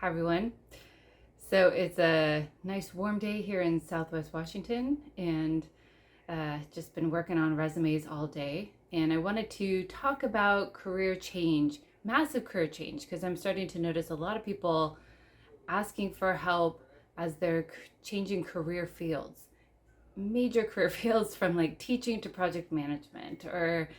Hi everyone. So it's a nice warm day here in Southwest Washington, and just been working on resumes all day. And I wanted to talk about career change, massive career change, because I'm starting to notice a lot of people asking for help as they're changing career fields, major career fields, from like teaching to project management or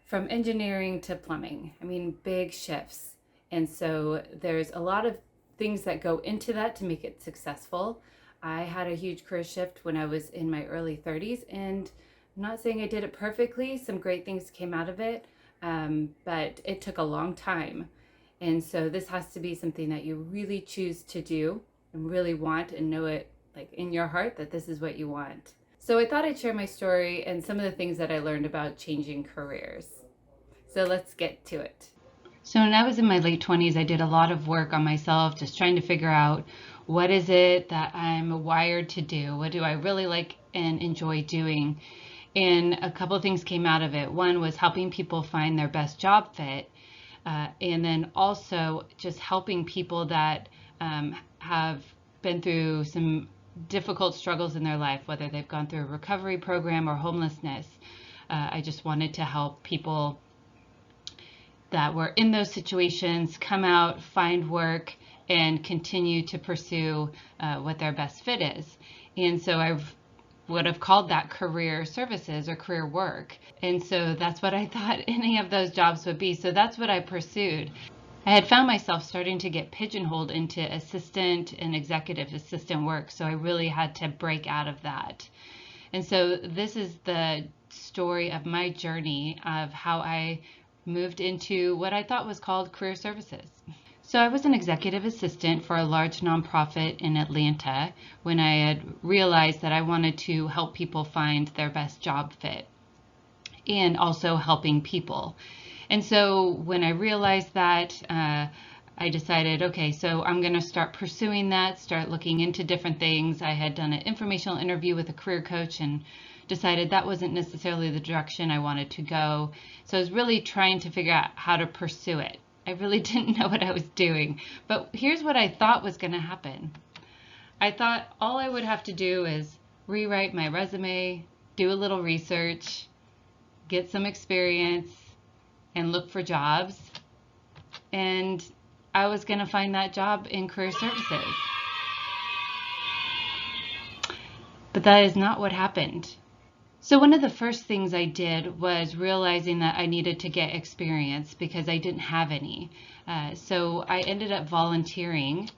from engineering to plumbing. I mean, big shifts. And so there's a lot of things that go into that to make it successful. I had a huge career shift when I was in my early 30s, and I'm not saying I did it perfectly. Some great things came out of it, but it took a long time. And so this has to be something that you really choose to do and really want and know it like in your heart that this is what you want. So I thought I'd share my story and some of the things that I learned about changing careers. So let's get to it. So when I was in my late 20s, I did a lot of work on myself, just trying to figure out what is it that I'm wired to do? What do I really like and enjoy doing? And a couple of things came out of it. One was helping people find their best job fit. And then also just helping people that have been through some difficult struggles in their life, whether they've gone through a recovery program or homelessness. I just wanted to help people that were in those situations come out, find work, and continue to pursue what their best fit is. And so I would have called that career services or career work. And so that's what I thought any of those jobs would be. So that's what I pursued. I had found myself starting to get pigeonholed into assistant and executive assistant work. So I really had to break out of that. And so this is the story of my journey of how I moved into what I thought was called career services. So I was an executive assistant for a large nonprofit in Atlanta when I had realized that I wanted to help people find their best job fit and also helping people. And so when I realized that, I decided, okay, so I'm going to start pursuing that, start looking into different things. I had done an informational interview with a career coach and decided that wasn't necessarily the direction I wanted to go. So I was really trying to figure out how to pursue it. I really didn't know what I was doing. But here's what I thought was going to happen. I thought all I would have to do is rewrite my resume, do a little research, get some experience, and look for jobs. And I was going to find that job in career services. But that is not what happened. So one of the first things I did was realizing that I needed to get experience because I didn't have any. So I ended up volunteering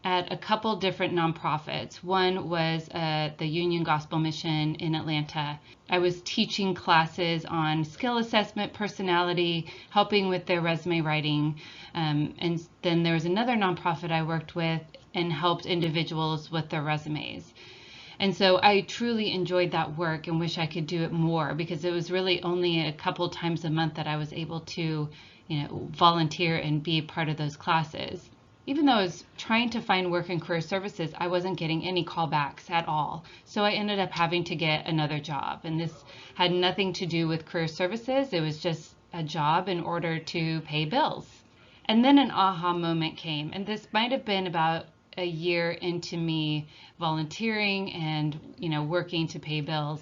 at a couple different nonprofits. One was the Union Gospel Mission in Atlanta. I was teaching classes on skill assessment, personality, helping with their resume writing. And then there was another nonprofit I worked with and helped individuals with their resumes. And so I truly enjoyed that work and wish I could do it more because it was really only a couple times a month that I was able to, volunteer and be part of those classes. Even though I was trying to find work in career services, I wasn't getting any callbacks at all. So I ended up having to get another job. And this had nothing to do with career services. It was just a job in order to pay bills. And then an aha moment came. And this might have been about a year into me volunteering and working to pay bills,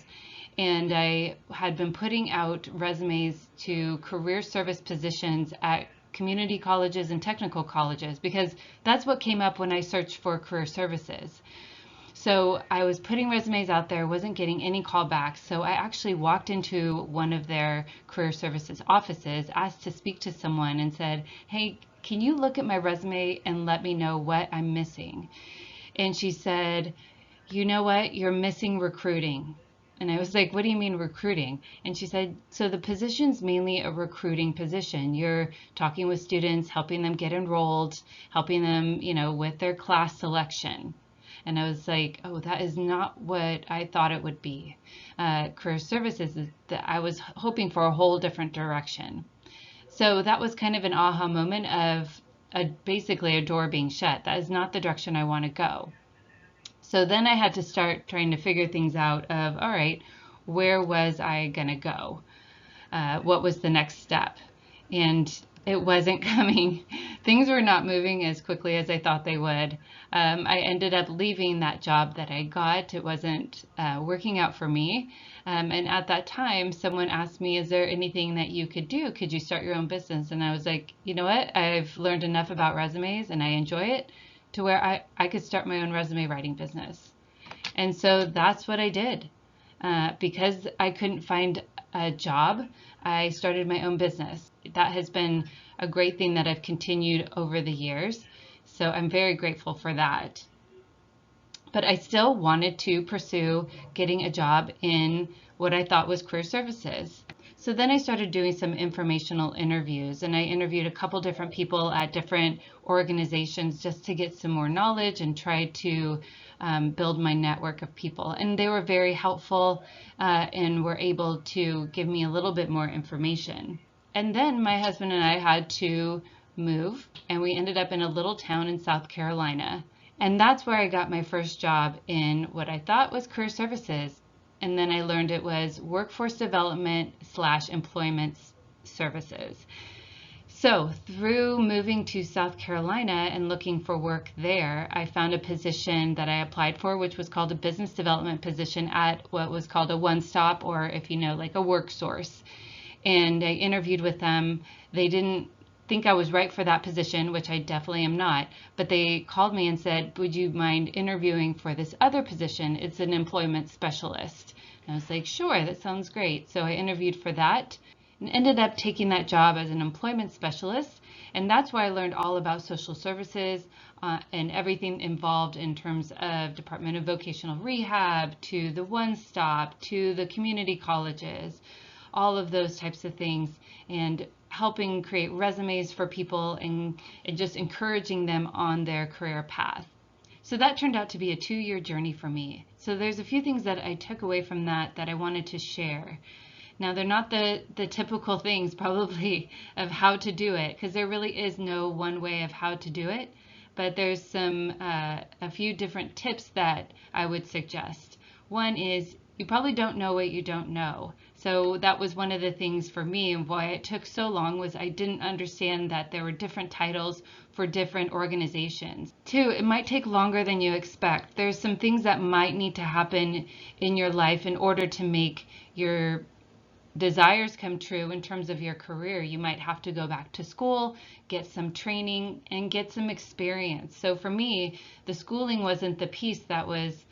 and I had been putting out resumes to career service positions at community colleges and technical colleges because that's what came up when I searched for career services. So I was putting resumes out there, wasn't getting any callbacks. So I actually walked into one of their career services offices, asked to speak to someone, and said, hey, can you look at my resume and let me know what I'm missing? And she said, you know what? You're missing recruiting. And I was like, what do you mean recruiting? And she said, so the position's mainly a recruiting position. You're talking with students, helping them get enrolled, helping them, with their class selection. And I was like, oh, that is not what I thought it would be. Career services, I was hoping for a whole different direction. So that was kind of an aha moment of basically a door being shut. That is not the direction I want to go. So then I had to start trying to figure things out of, all right, where was I going to go? What was the next step? And it wasn't coming Things were not moving as quickly as I thought they would. I ended up leaving that job that I got. It wasn't working out for me. And at that time, someone asked me, is there anything that you could do? Could you start your own business? And I was like, you know what? I've learned enough about resumes and I enjoy it to where I could start my own resume writing business. And so that's what I did. Because I couldn't find a job, I started my own business. That has been a great thing that I've continued over the years. So I'm very grateful for that. But I still wanted to pursue getting a job in what I thought was career services. So then I started doing some informational interviews, and I interviewed a couple different people at different organizations just to get some more knowledge and try to build my network of people. And they were very helpful and were able to give me a little bit more information. And then my husband and I had to move, and we ended up in a little town in South Carolina. And that's where I got my first job in what I thought was career services. And then I learned it was workforce development / employment services. So through moving to South Carolina and looking for work there, I found a position that I applied for, which was called a business development position at what was called a one-stop, or if you know, like a work source. And I interviewed with them. They didn't think I was right for that position, which I definitely am not, but they called me and said, would you mind interviewing for this other position? It's an employment specialist. And I was like, sure, that sounds great. So I interviewed for that and ended up taking that job as an employment specialist. And that's where I learned all about social services and everything involved in terms of Department of Vocational Rehab to the One Stop to the community colleges, all of those types of things, and helping create resumes for people and just encouraging them on their career path. So that turned out to be a 2-year journey for me. So there's a few things that I took away from that I wanted to share. Now, they're not the typical things probably of how to do it, because there really is no one way of how to do it, but there's a few different tips that I would suggest. One is you probably don't know what you don't know. So that was one of the things for me, and why it took so long was I didn't understand that there were different titles for different organizations. 2, it might take longer than you expect. There's some things that might need to happen in your life in order to make your desires come true in terms of your career. You might have to go back to school, get some training, and get some experience. So for me, the schooling wasn't the piece that was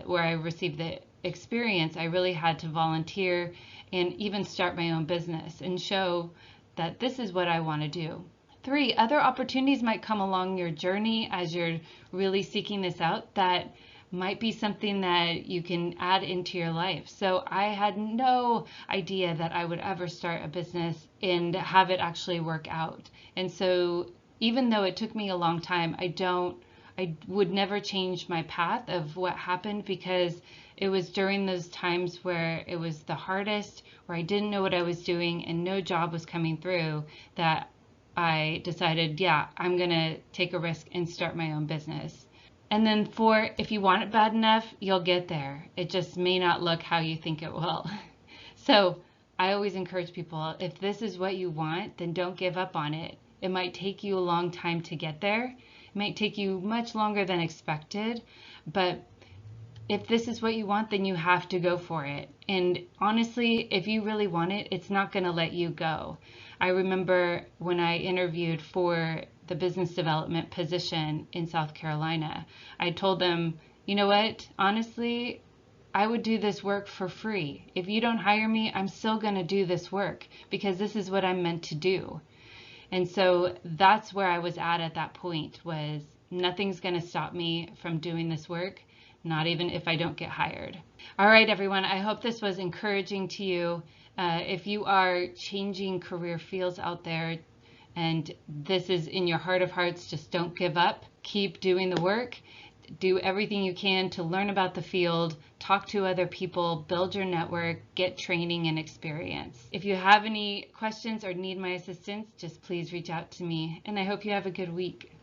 where I received the experience. I really had to volunteer and even start my own business and show that this is what I want to do. 3, other opportunities might come along your journey as you're really seeking this out that might be something that you can add into your life. So I had no idea that I would ever start a business and have it actually work out. And so even though it took me a long time, I would never change my path of what happened, because it was during those times where it was the hardest, where I didn't know what I was doing and no job was coming through, that I decided, yeah, I'm going to take a risk and start my own business. And then 4, if you want it bad enough, you'll get there. It just may not look how you think it will. So I always encourage people, if this is what you want, then don't give up on it. It might take you a long time to get there. It might take you much longer than expected, but if this is what you want, then you have to go for it. And honestly, if you really want it, it's not going to let you go. I remember when I interviewed for the business development position in South Carolina, I told them, you know what, honestly, I would do this work for free. If you don't hire me, I'm still going to do this work because this is what I'm meant to do. And so that's where I was at that point, was nothing's going to stop me from doing this work, not even if I don't get hired. All right, everyone, I hope this was encouraging to you. If you are changing career fields out there and this is in your heart of hearts, just don't give up. Keep doing the work. Do everything you can to learn about the field, talk to other people, build your network, get training and experience. If you have any questions or need my assistance, just please reach out to me, and I hope you have a good week.